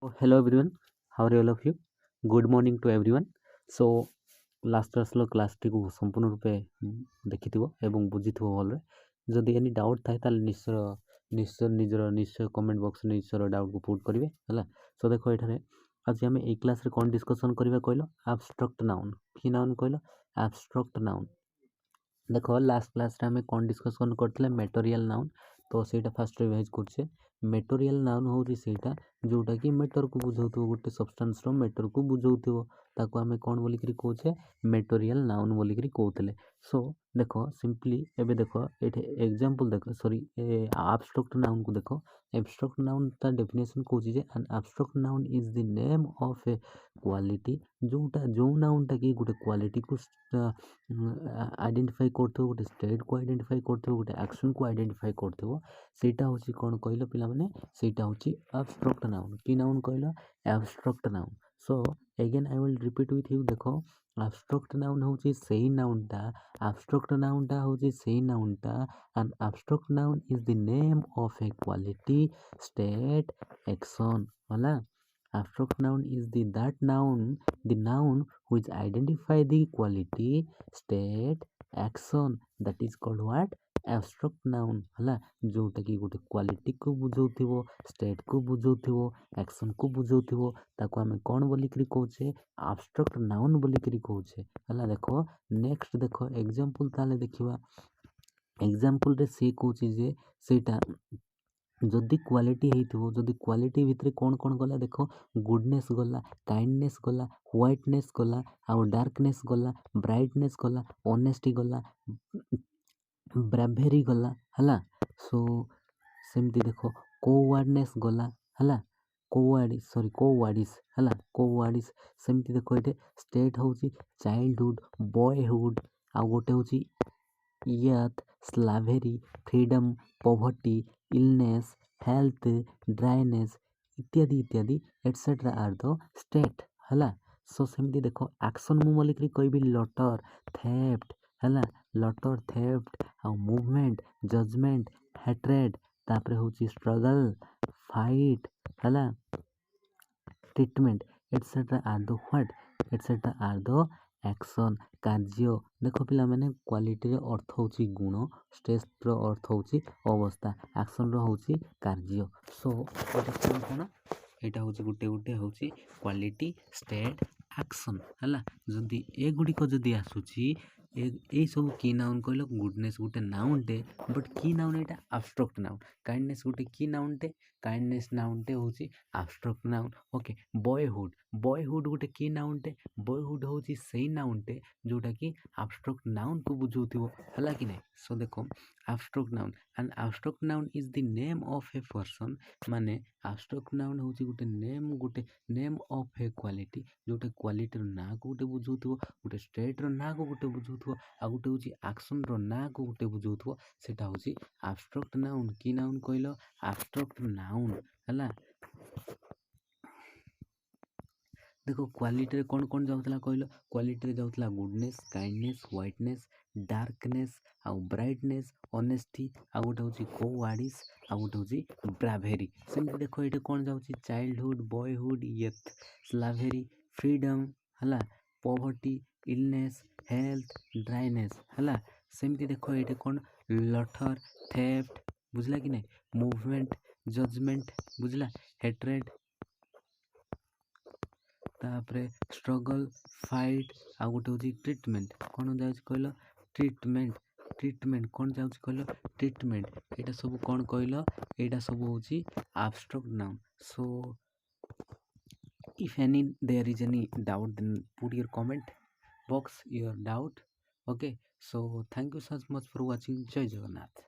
Hello everyone, how are all of you? Good morning to everyone. So last କ୍ଲାସ୍ର କ୍ଲାସ୍ଟିକୁ ସମ୍ପୂର୍ଣ୍ଣ ରୂପେ ଦେଖିଥିବ ଏବଂ ବୁଝିଥିବ ଭଲରେ। ଯଦି ଏନି ଡାଉଟ୍ ଥାଏ ତାହେଲେ ନିଶ୍ଚୟ କମେଣ୍ଟ ବକ୍ସରେ ନିଜର ଡାଉଟ୍କୁ ପୁଟ୍ କରିବେ ହେଲା। ସୋ ଦେଖ ଏଠାରେ ଆଜି ଆମେ ଏଇ କ୍ଲାସ୍ରେ କ'ଣ ଡିସ୍କସନ୍ କରିବା କହିଲ? Abstract noun. କି ନାଉନ୍ କହିଲ? Abstract noun. ଦେଖ ଲାଷ୍ଟ କ୍ଲାସ୍ରେ ଆମେ କ'ଣ ଡିସ୍କସନ୍ କରିଥିଲେ? ମେଟୋରିଆଲ୍ ନାଉନ୍। ତ ସେଇଟା ଫାଷ୍ଟ ରିଭାଇଜ୍ କରୁଛେ। ମେଟୋରିଆଲ୍ ନାଉନ୍ ହେଉଛି ସେଇଟା ଯେଉଁଟାକି ମେଟରକୁ ବୁଝାଉଥିବ, ଗୋଟେ ସବଷ୍ଟାନ୍ସର ମେଟରକୁ ବୁଝାଉଥିବ, ତାକୁ ଆମେ କ'ଣ ବୋଲିକିରି କହୁଛେ? ମେଟୋରିଆଲ୍ ନାଉନ୍ ବୋଲିକିରି କହୁଥିଲେ। ସୋ ଦେଖ ସିମ୍ପଲି ଏବେ ଦେଖ ଏଠି ଏକ୍ଜାମ୍ପଲ୍ ଦେଖ, ସରି ଆବଷ୍ଟ୍ରାକ୍ଟ ନାଉନ୍କୁ ଦେଖ। ଆବଷ୍ଟ୍ରାକ୍ଟ ନାଉନ୍ ତା ଡେଫିନେସନ୍ କହୁଛି ଯେ ଆନ୍ abstract noun is the name of a quality, ଯେଉଁ ନାଉନ୍ଟା କି ଗୋଟେ କ୍ୱାଲିଟିକୁ ଆଇଡେଣ୍ଟିଫାଇ କରୁଥିବ, ଗୋଟେ ଷ୍ଟେଟ୍କୁ ଆଇଡେଣ୍ଟିଫାଇ କରୁଥିବ, ଗୋଟେ ଆକ୍ସନ୍କୁ ଆଇଡେଣ୍ଟିଫାଇ କରୁଥିବ, ସେଇଟା ହେଉଛି କ'ଣ କହିଲ ପିଲାମାନେ? ସେଇଟା ହେଉଛି ଆବଷ୍ଟ୍ରାକ୍ଟ ନାଉନ୍। କି ନାଉନ୍ କହିଲ? Abstract noun. So again I will repeat with you. ଦେଖ ଆବଷ୍ଟ୍ରାକ୍ଟ ନାଉନ୍ ହେଉଛି ସେଇ ନାଉନ୍ଟା, and abstract noun is the name of a quality, state, action ହେଲା। Abstract noun is the noun which identify the quality, state, action, that is called what? Abstract noun ହେଲା। ଯେଉଁଟା କି ଗୋଟେ କ୍ୱାଲିଟିକୁ ବୁଝାଉଥିବ, ଷ୍ଟେଟ୍କୁ ବୁଝାଉଥିବ, ଆକ୍ସନ୍କୁ ବୁଝାଉଥିବ, ତାକୁ ଆମେ କ'ଣ ବୋଲିକିରି କହୁଛେ? ଆବଷ୍ଟ୍ରାକ୍ଟ ନାଉନ୍ ବୋଲିକିରି କହୁଛେ ହେଲା। ଦେଖ ନେକ୍ସଟ ଦେଖ ଏକ୍ଜାମ୍ପଲ୍ ତାହେଲେ ଦେଖିବା। ଏକ୍ଜାମ୍ପଲ୍ରେ ସିଏ କହୁଛି ଯେ ସେଇଟା ଯଦି କ୍ୱାଲିଟି ହେଇଥିବ, ଯଦି କ୍ୱାଲିଟି ଭିତରେ କ'ଣ ଗଲା ଦେଖ, ଗୁଡନେସ୍ ଗଲା, କାଇଣ୍ଡନେସ୍ ଗଲା, ହ୍ୱାଇଟନେସ୍ ଗଲା, ଆଉ ଡାର୍କନେସ୍ ଗଲା, ବ୍ରାଇଟନେସ୍ ଗଲା, ଅନେଷ୍ଟି ଗଲା, ବ୍ରାଭେରୀ ଗଲା ହେଲା। ସୋ ସେମିତି ଦେଖ କୋୱାର୍ଡନେସ୍ ଗଲା ହେଲା, କୋୱାର୍ଡିସ୍ ହେଲା, କୋୱାର୍ଡିସ୍। ସେମିତି ଦେଖ ଏଠି ଷ୍ଟେଟ୍ ହେଉଛି ଚାଇଲ୍ଡହୁଡ୍, ବୟହୁଡ୍, ଆଉ ଗୋଟେ ହେଉଛି youth, ସ୍ଲାଭେରୀ, freedom, poverty, illness, health, ଡ୍ରାଇନେସ୍ ଇତ୍ୟାଦି ଏଟସେଟ୍ରା ଆର୍ ଦ ଷ୍ଟେଟ୍ ହେଲା। ସୋ ସେମିତି ଦେଖ ଆକ୍ସନ୍ ମୁଁ ବୋଲିକିରି କହିବି ଲଟର୍, ଥେଫ୍ଟ ହେଲା, ଲଟର୍, ଥେଫ୍ଟ, ଆଉ ମୁଭମେଣ୍ଟ, ଜଜମେଣ୍ଟ, ହେଟ୍ରେଡ୍, ତାପରେ ହେଉଛି ଷ୍ଟ୍ରଗଲ୍, ଫାଇଟ୍ ହେଲା, treatment ଏଟସେଟ୍ରା R the what? ଏଟସେଟ୍ରା R the action, କାର୍ଯ୍ୟ। ଦେଖ ପିଲାମାନେ କ୍ୱାଲିଟିର ଅର୍ଥ ହେଉଛି ଗୁଣ, ଷ୍ଟେଟ୍ର ଅର୍ଥ ହେଉଛି ଅବସ୍ଥା, ଆକ୍ସନ୍ର ହେଉଛି କାର୍ଯ୍ୟ। ସୋ ଏଇଟା କ'ଣ? ଏଇଟା ହେଉଛି ଗୋଟେ ହେଉଛି କ୍ୱାଲିଟି, ଷ୍ଟେଟ୍, ଆକ୍ସନ୍ ହେଲା। ଯଦି ଏଗୁଡ଼ିକ ଯଦି ଆସୁଛି, ଏଇସବୁ କି ନାଉନ୍ କହିଲ? ଗୁଡନେସ୍ ଗୋଟେ ନାଉନ୍ଟେ, ବଟ୍ କି ନାଉନ୍ ଏଇଟା? Abstract noun. କାଇଣ୍ଡନେସ୍ ଗୋଟେ କି ନାଉନ୍ଟେ? କାଇଣ୍ଡନେସ୍ ନାଉନ୍ଟେ ହେଉଛି ଆବଷ୍ଟ୍ରାକ୍ଟ ନାଉନ୍। ଓକେ। ବୟହୁଡ୍ ଗୋଟେ କି ନାଉନ୍ଟେ? ବୟହୁଡ୍ ହେଉଛି ସେଇ ନାଉନ୍ଟେ ଯେଉଁଟାକି ଆବଷ୍ଟ୍ରାକ୍ଟ ନାଉନ୍କୁ ବୁଝାଉଥିବ ହେଲା କି ନାହିଁ। ସୋ ଦେଖ abstract noun, and abstract noun is the name of a person, ମାନେ ଆବଷ୍ଟ୍ରାକ୍ଟ ନାଉନ୍ ହେଉଛି ଗୋଟେ ନେମ୍ ଅଫ୍ ଏ କ୍ୱାଲିଟି, ଯେଉଁଟା କ୍ୱାଲିଟିର ନାଁକୁ ଗୋଟେ ବୁଝାଉଥିବ, ଗୋଟେ ଷ୍ଟେଟ୍ର ନାଁକୁ ଗୋଟେ ବୁଝାଉଥିବ, ଆଉ ଗୋଟେ ହେଉଛି ଆକ୍ସନ୍ର ନାଁକୁ ଗୋଟେ ବୁଝାଉଥିବ, ସେଇଟା ହେଉଛି ଆବଷ୍ଟ୍ରାକ୍ଟ ନାଉନ୍। କି ନାଉନ୍ କହିଲ? ଆବଷ୍ଟ୍ରାକ୍ଟ ନାଉନ୍ ହେଲା। ଦେଖ କ୍ୱାଲିଟିରେ କ'ଣ ଯାଉଥିଲା କହିଲ? କ୍ୱାଲିଟିରେ ଯାଉଥିଲା ଗୁଡନେସ୍, କାଇଣ୍ଡନେସ୍, ହ୍ୱାଇଟନେସ୍, ଡାର୍କନେସ୍, ଆଉ ବ୍ରାଇଟନେସ୍, ଅନେଷ୍ଟି, ଆଉ ଗୋଟେ ହେଉଛି କୋୱାର୍ଡିସ୍, ଆଉ ଗୋଟେ ହେଉଛି ବ୍ରାଭେରୀ। ସେମିତି ଦେଖ ଏଇଠି କ'ଣ ଯାଉଛି? ଚାଇଲ୍ଡହୁଡ୍, ବୟହୁଡ୍, ୟଥ୍, ସ୍ଲାଭେରୀ, ଫ୍ରିଡମ୍ ହେଲା, ପଭର୍ଟି, ଇଲନେସ୍, ହେଲ୍ଥ, ଡ୍ରାଇନେସ୍ ହେଲା। ସେମିତି ଦେଖ ଏଇଠି କ'ଣ? ଲଟର୍, ଥେଫ୍ଟ ବୁଝିଲା କି ନାହିଁ, ମୁଭମେଣ୍ଟ, ଜଜମେଣ୍ଟ ବୁଝିଲା, ହେଟ୍ରେଡ୍, ତାପରେ ଷ୍ଟ୍ରଗଲ୍, ଫାଇଟ୍, ଆଉ ଗୋଟେ ହେଉଛି ଟ୍ରିଟମେଣ୍ଟ। କ'ଣ ଯାଉଛି କହିଲ? ଟ୍ରିଟମେଣ୍ଟ କ'ଣ ଯାଉଛି କହିଲ? ଟ୍ରିଟମେଣ୍ଟ। ଏଇଟା ସବୁ କ'ଣ କହିଲ? ଏଇଟା ସବୁ ହେଉଛି abstract noun. So if there is any doubt, then put your comment box your doubt. Okay, so thank you so much for watching. Jai Jagannath.